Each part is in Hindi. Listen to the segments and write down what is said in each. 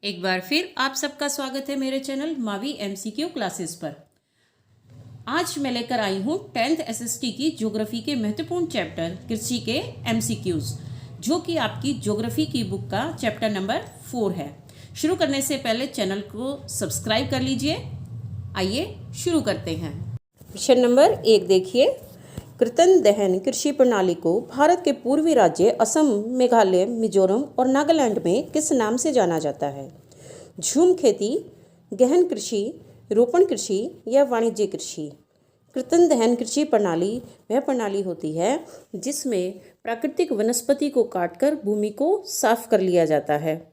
एक बार फिर आप सबका स्वागत है मेरे चैनल मावी एमसीक्यू क्लासेस पर। आज मैं लेकर आई हूँ 10th एसएसटी की ज्योग्राफी के महत्वपूर्ण चैप्टर कृषि के एमसीक्यूज, जो कि आपकी ज्योग्राफी की बुक का चैप्टर नंबर 4 है। शुरू करने से पहले चैनल को सब्सक्राइब कर लीजिए। आइए शुरू करते हैं। क्वेश्चन नंबर 1 देखिए, कृतन दहन कृषि प्रणाली को भारत के पूर्वी राज्य असम, मेघालय, मिजोरम और नागालैंड में किस नाम से जाना जाता है? झूम खेती, गहन कृषि, रोपण कृषि या वाणिज्य कृषि? कृतन दहन कृषि प्रणाली वह प्रणाली होती है जिसमें प्राकृतिक वनस्पति को काटकर भूमि को साफ कर लिया जाता है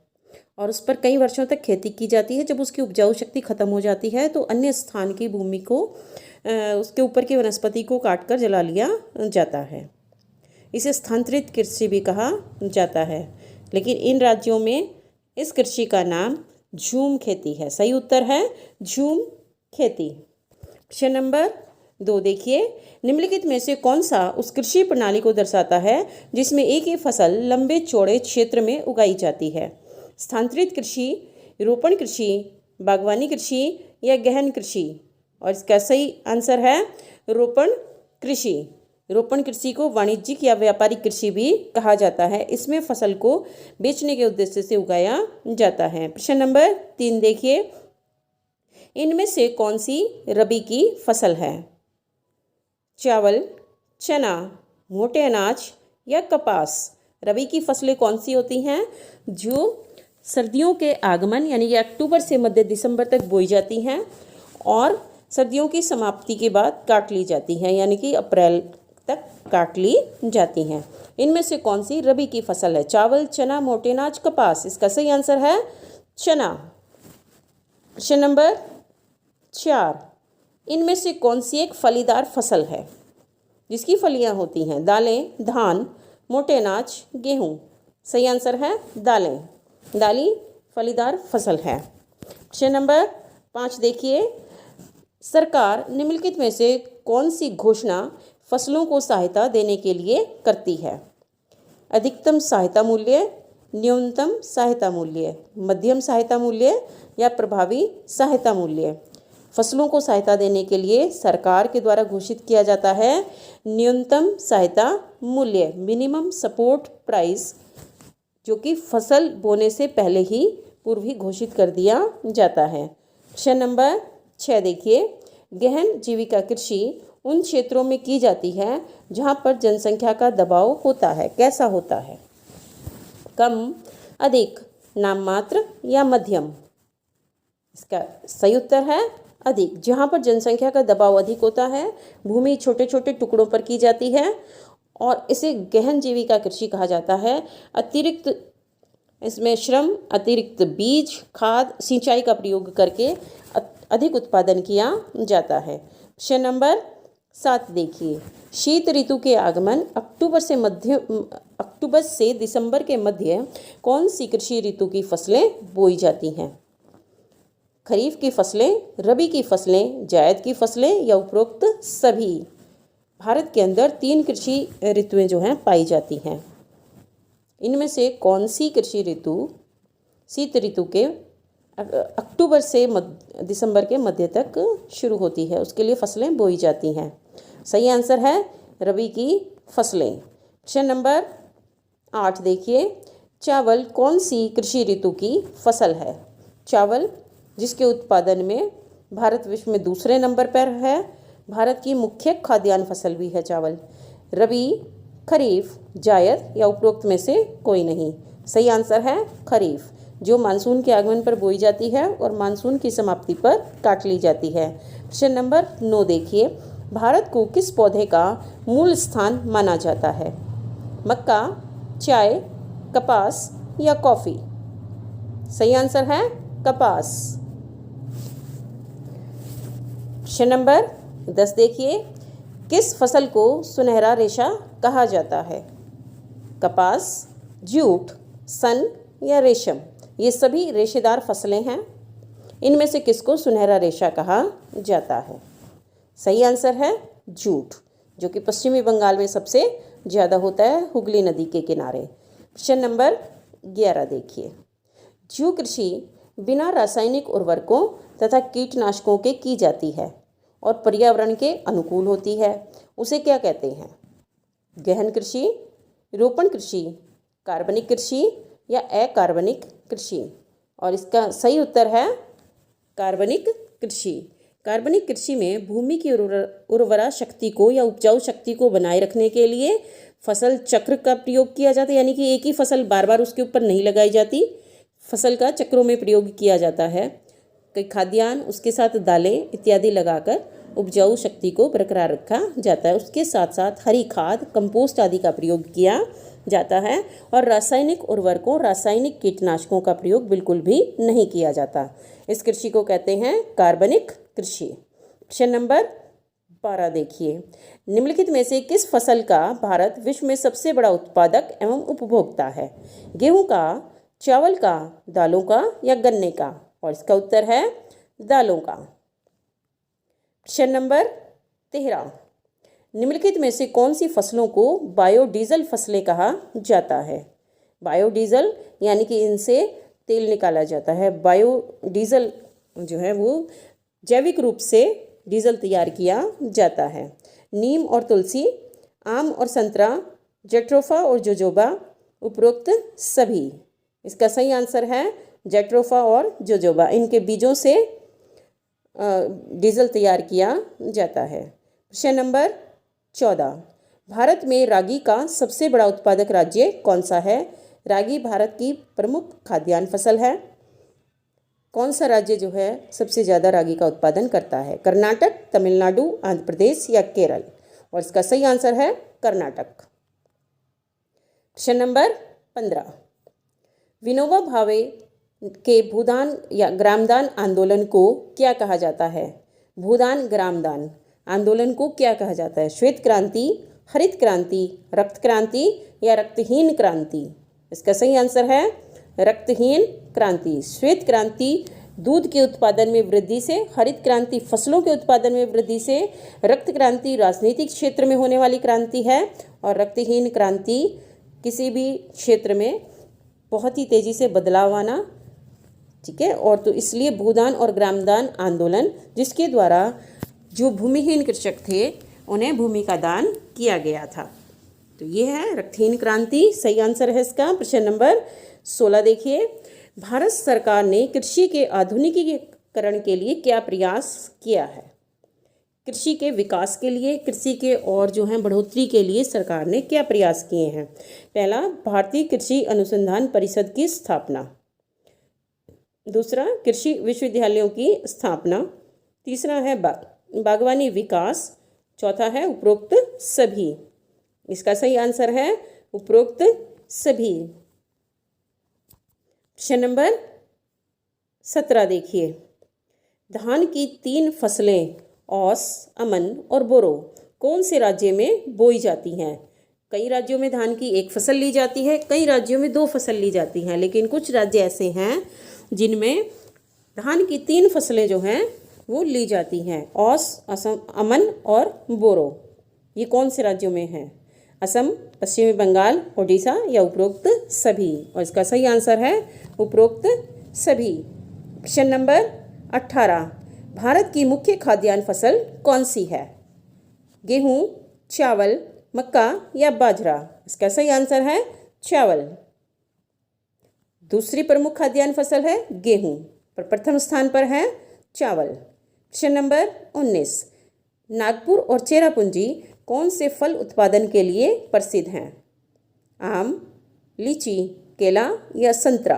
और उस पर कई वर्षों तक खेती की जाती है। जब उसकी उपजाऊ शक्ति खत्म हो जाती है तो अन्य स्थान की भूमि को उसके ऊपर की वनस्पति को काटकर जला लिया जाता है। इसे स्थानांतरित कृषि भी कहा जाता है, लेकिन इन राज्यों में इस कृषि का नाम झूम खेती है। सही उत्तर है झूम खेती। प्रश्न नंबर 2 देखिए, निम्नलिखित में से कौन सा उस कृषि प्रणाली को दर्शाता है जिसमें एक ही फसल लंबे चौड़े क्षेत्र में उगाई जाती है? स्थानांतरित कृषि, रोपण कृषि, बागवानी कृषि या गहन कृषि? और इसका सही आंसर है रोपण कृषि। रोपण कृषि को वाणिज्यिक या व्यापारिक कृषि भी कहा जाता है। इसमें फसल को बेचने के उद्देश्य से उगाया जाता है। प्रश्न नंबर 3 देखिए, इनमें से कौन सी रबी की फसल है? चावल, चना, मोटे अनाज या कपास? रबी की फसलें कौन सी होती हैं जो सर्दियों के आगमन यानी कि अक्टूबर से मध्य दिसंबर तक बोई जाती हैं और सर्दियों की समाप्ति के बाद काट ली जाती हैं, यानी कि अप्रैल तक काट ली जाती हैं। इनमें से कौन सी रबी की फसल है? चावल, चना, मोटे अनाज, कपास? इसका सही आंसर है चना। प्रश्न नंबर 4, इनमें से कौन सी एक फलीदार फसल है जिसकी फलियां होती हैं? दालें, धान, मोटे अनाज, गेहूं? सही आंसर है दालें। दाली फलीदार फसल है। प्रश्न नंबर 5 देखिए, सरकार निम्नलिखित में से कौन सी घोषणा फसलों को सहायता देने के लिए करती है? अधिकतम सहायता मूल्य, न्यूनतम सहायता मूल्य, मध्यम सहायता मूल्य या प्रभावी सहायता मूल्य? फसलों को सहायता देने के लिए सरकार के द्वारा घोषित किया जाता है न्यूनतम सहायता मूल्य, मिनिमम सपोर्ट प्राइस, जो कि फसल बोने से पहले ही पूर्व ही घोषित कर दिया जाता है। प्रश्न नंबर 6 देखिए, गहन जीविका कृषि उन क्षेत्रों में की जाती है जहां पर जनसंख्या का दबाव होता है। कैसा होता है? कम, अधिक, नाम मात्र या मध्यम? इसका सही उत्तर है अधिक। जहां पर जनसंख्या का दबाव अधिक होता है, भूमि छोटे छोटे टुकड़ों पर की जाती है और इसे गहन जीविका कृषि कहा जाता है। अतिरिक्त इसमें श्रम, अतिरिक्त बीज, खाद, सिंचाई का प्रयोग करके अधिक उत्पादन किया जाता है। प्रश्न नंबर 7 देखिए, शीत ऋतु के आगमन अक्टूबर से दिसंबर के मध्य कौन सी कृषि ऋतु की फसलें बोई जाती हैं? खरीफ की फसलें, रबी की फसलें, जायद की फसलें या उपरोक्त सभी? भारत के अंदर 3 कृषि ऋतुएं जो हैं पाई जाती हैं। इनमें से कौन सी कृषि ऋतु शीत ऋतु के अक्टूबर से दिसंबर के मध्य तक शुरू होती है, उसके लिए फसलें बोई जाती हैं? सही आंसर है रबी की फसलें। प्रश्न नंबर 8 देखिए, चावल कौन सी कृषि ऋतु की फसल है? चावल, जिसके उत्पादन में भारत विश्व में दूसरे नंबर पर है। भारत की मुख्य खाद्यान्न फसल भी है चावल। रबी, खरीफ, जायद या उपरोक्त में से कोई नहीं? सही आंसर है खरीफ, जो मानसून के आगमन पर बोई जाती है और मानसून की समाप्ति पर काट ली जाती है। प्रश्न नंबर 9 देखिए, भारत को किस पौधे का मूल स्थान माना जाता है? मक्का, चाय, कपास या कॉफ़ी? सही आंसर है कपास। प्रश्न नंबर 10 देखिए, किस फसल को सुनहरा रेशा कहा जाता है? कपास, जूट, सन या रेशम? ये सभी रेशेदार फसलें हैं। इनमें से किसको सुनहरा रेशा कहा जाता है? सही आंसर है जूट, जो कि पश्चिमी बंगाल में सबसे ज़्यादा होता है, हुगली नदी के किनारे। प्रश्न नंबर 11 देखिए, जूट कृषि बिना रासायनिक उर्वरकों तथा कीटनाशकों के की जाती है और पर्यावरण के अनुकूल होती है, उसे क्या कहते हैं? गहन कृषि, रोपण कृषि, कार्बनिक कृषि या अकार्बनिक कृषि? और इसका सही उत्तर है कार्बनिक कृषि। कार्बनिक कृषि में भूमि की उर्वरा शक्ति को या उपजाऊ शक्ति को बनाए रखने के लिए फसल चक्र का प्रयोग किया जाता है, यानी कि एक ही फसल बार बार उसके ऊपर नहीं लगाई जाती, फसल का चक्रों में प्रयोग किया जाता है। कई खाद्यान्न, उसके साथ दालें इत्यादि लगाकर उपजाऊ शक्ति को बरकरार रखा जाता है। उसके साथ साथ हरी खाद, कंपोस्ट आदि का प्रयोग किया जाता है और रासायनिक उर्वरकों, रासायनिक कीटनाशकों का प्रयोग बिल्कुल भी नहीं किया जाता। इस कृषि को कहते हैं कार्बनिक कृषि। क्वेश्चन नंबर 12 देखिए, निम्नलिखित में से किस फसल का भारत विश्व में सबसे बड़ा उत्पादक एवं उपभोक्ता है? गेहूं का, चावल का, दालों का या गन्ने का? और इसका उत्तर है दालों का। क्वेश्चन नंबर 13, निम्नलिखित में से कौन सी फसलों को बायोडीजल फसलें कहा जाता है? बायोडीजल यानी कि इनसे तेल निकाला जाता है। बायोडीजल जो है वो जैविक रूप से डीजल तैयार किया जाता है। नीम और तुलसी, आम और संतरा, जेट्रोफा और जोजोबा, उपरोक्त सभी। इसका सही आंसर है जेट्रोफा और जोजोबा। इनके बीजों से डीजल तैयार किया जाता है। क्वेश्चन नंबर 14, भारत में रागी का सबसे बड़ा उत्पादक राज्य कौन सा है? रागी भारत की प्रमुख खाद्यान्न फसल है। कौन सा राज्य जो है सबसे ज़्यादा रागी का उत्पादन करता है? कर्नाटक, तमिलनाडु, आंध्र प्रदेश या केरल? और इसका सही आंसर है कर्नाटक। क्वेश्चन नंबर 15, विनोबा भावे के भूदान या ग्रामदान आंदोलन को क्या कहा जाता है? भूदान ग्रामदान आंदोलन को क्या कहा जाता है? श्वेत क्रांति, हरित क्रांति, रक्त क्रांति या रक्तहीन क्रांति? इसका सही आंसर है रक्तहीन क्रांति। श्वेत क्रांति दूध के उत्पादन में वृद्धि से, हरित क्रांति फसलों के उत्पादन में वृद्धि से, रक्त क्रांति राजनीतिक क्षेत्र में होने वाली क्रांति है और रक्तहीन क्रांति किसी भी क्षेत्र में बहुत ही तेज़ी से बदलाव आना। ठीक है, और तो इसलिए भूदान और ग्रामदान आंदोलन, जिसके द्वारा जो भूमिहीन कृषक थे उन्हें भूमि का दान किया गया था। तो ये है रक्तहीन क्रांति, सही आंसर है इसका। प्रश्न नंबर 16 देखिए, भारत सरकार ने कृषि के आधुनिकीकरण के लिए क्या प्रयास किया है? कृषि के विकास के लिए, कृषि के और जो है बढ़ोतरी के लिए सरकार ने क्या प्रयास किए हैं? पहला, भारतीय कृषि अनुसंधान परिषद की स्थापना। दूसरा, कृषि विश्वविद्यालयों की स्थापना। तीसरा है बागवानी विकास। चौथा है उपरोक्त सभी। इसका सही आंसर है उपरोक्त सभी। क्वेश्चन नंबर 17 देखिए, धान की 3 फसलें औस, अमन और बोरो कौन से राज्य में बोई जाती हैं? कई राज्यों में धान की 1 फसल ली जाती है, कई राज्यों में 2 फसल ली जाती हैं, लेकिन कुछ राज्य ऐसे हैं जिनमें धान की 3 फसलें जो हैं वो ली जाती हैं, औस, असम, अमन और बोरो। ये कौन से राज्यों में हैं? असम, पश्चिमी बंगाल, ओडिशा या उपरोक्त सभी? और इसका सही आंसर है उपरोक्त सभी। क्वेश्चन नंबर 18, भारत की मुख्य खाद्यान्न फसल कौन सी है? गेहूं, चावल, मक्का या बाजरा? इसका सही आंसर है चावल। दूसरी प्रमुख खाद्यान्न फसल है गेहूं, पर प्रथम स्थान पर है चावल। क्वेश्चन नंबर 19, नागपुर और चेरापूंजी कौन से फल उत्पादन के लिए प्रसिद्ध हैं? आम, लीची, केला या संतरा?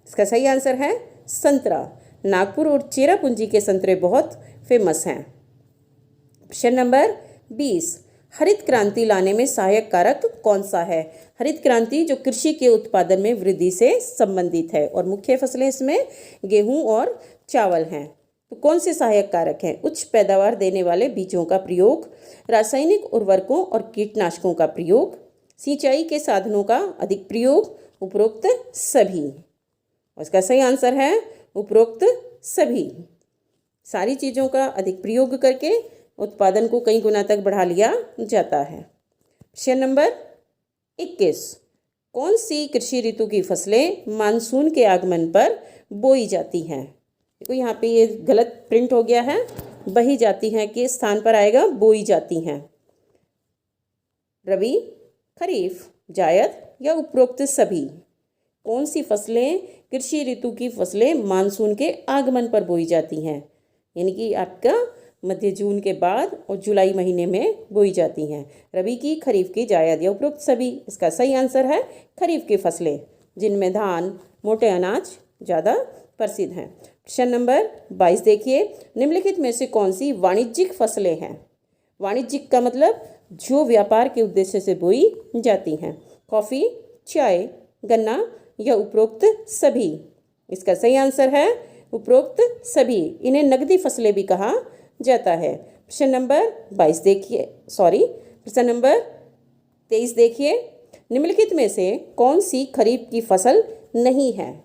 इसका सही आंसर है संतरा। नागपुर और चेरापूंजी के संतरे बहुत फेमस हैं। क्वेश्चन नंबर 20, हरित क्रांति लाने में सहायक कारक कौन सा है? हरित क्रांति जो कृषि के उत्पादन में वृद्धि से संबंधित है और मुख्य फसलें इसमें गेहूं और चावल हैं। तो कौन से सहायक कारक हैं? उच्च पैदावार देने वाले बीजों का प्रयोग, रासायनिक उर्वरकों और कीटनाशकों का प्रयोग, सिंचाई के साधनों का अधिक प्रयोग, उपरोक्त सभी। उसका सही आंसर है उपरोक्त सभी। सारी चीज़ों का अधिक प्रयोग करके उत्पादन को कई गुना तक बढ़ा लिया जाता है। क्वेश्चन नंबर 21, कौन सी कृषि ऋतु की फसलें मानसून के आगमन पर बोई जाती हैं। देखो यहाँ पे ये गलत प्रिंट हो गया है, बही जाती हैं के स्थान पर आएगा बोई जाती हैं। रबी, खरीफ, जायद या उपरोक्त सभी। कौन सी फसलें कृषि ऋतु की फसलें मानसून के आगमन पर बोई जाती हैं, यानी कि आपका मध्य जून के बाद और जुलाई महीने में बोई जाती हैं। रबी की, खरीफ की, जायद या उपरोक्त सभी। इसका सही आंसर है खरीफ की फसलें, जिनमें धान, मोटे अनाज ज़्यादा प्रसिद्ध हैं। प्रश्न नंबर 22 देखिए, निम्नलिखित में से कौन सी वाणिज्यिक फसलें हैं। वाणिज्यिक का मतलब जो व्यापार के उद्देश्य से बोई जाती हैं। कॉफ़ी, चाय, गन्ना या उपरोक्त सभी। इसका सही आंसर है उपरोक्त सभी। इन्हें नगदी फसलें भी कहा जाता है। प्रश्न नंबर 22 देखिए, प्रश्न नंबर 23 देखिए, निम्नलिखित में से कौन सी खरीफ की फसल नहीं है।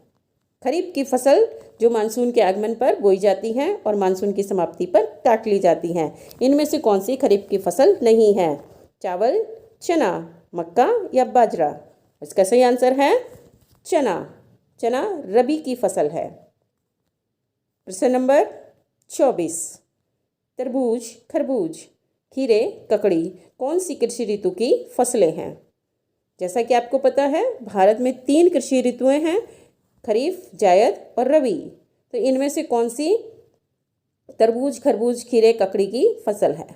खरीफ की फसल जो मानसून के आगमन पर बोई जाती हैं और मानसून की समाप्ति पर काट ली जाती हैं। इनमें से कौन सी खरीफ की फसल नहीं है। चावल, चना, मक्का या बाजरा। इसका सही आंसर है चना। चना रबी की फसल है। प्रश्न नंबर 24, तरबूज, खरबूज, खीरे, ककड़ी कौन सी कृषि ऋतु की फसलें हैं। जैसा कि आपको पता है भारत में 3 कृषि ऋतुएं हैं, खरीफ, जायद और रबी। तो इनमें से कौन सी तरबूज, खरबूज, खीरे, ककड़ी की फसल है।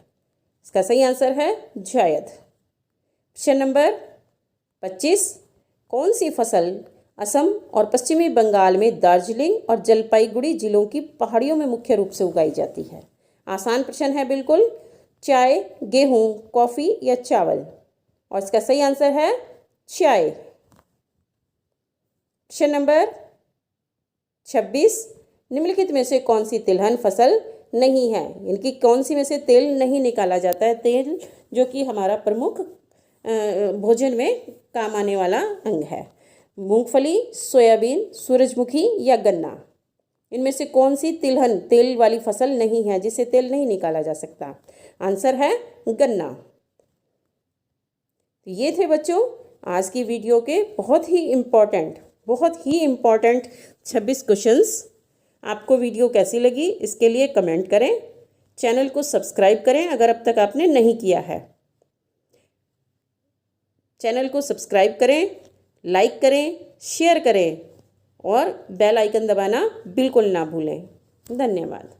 इसका सही आंसर है जायद। प्रश्न नंबर 25, कौन सी फसल असम और पश्चिमी बंगाल में दार्जिलिंग और जलपाईगुड़ी जिलों की पहाड़ियों में मुख्य रूप से उगाई जाती है। आसान प्रश्न है बिल्कुल। चाय, गेहूं, कॉफ़ी या चावल। और इसका सही आंसर है चाय। प्रश्न नंबर 26, निम्नलिखित में से कौन सी तिलहन फसल नहीं है। इनकी कौन सी में से तेल नहीं निकाला जाता है। तेल जो कि हमारा प्रमुख भोजन में काम आने वाला अंग है। मूंगफली, सोयाबीन, सूरजमुखी या गन्ना। इनमें से कौन सी तिलहन तेल वाली फसल नहीं है, जिससे तेल नहीं निकाला जा सकता। आंसर है गन्ना। ये थे बच्चों आज की वीडियो के बहुत ही इम्पॉर्टेंट 26 क्वेश्चंस। आपको वीडियो कैसी लगी इसके लिए कमेंट करें। चैनल को सब्सक्राइब करें अगर अब तक आपने नहीं किया है। चैनल को सब्सक्राइब करें, लाइक करें, शेयर करें और बेल आइकन दबाना बिल्कुल ना भूलें। धन्यवाद।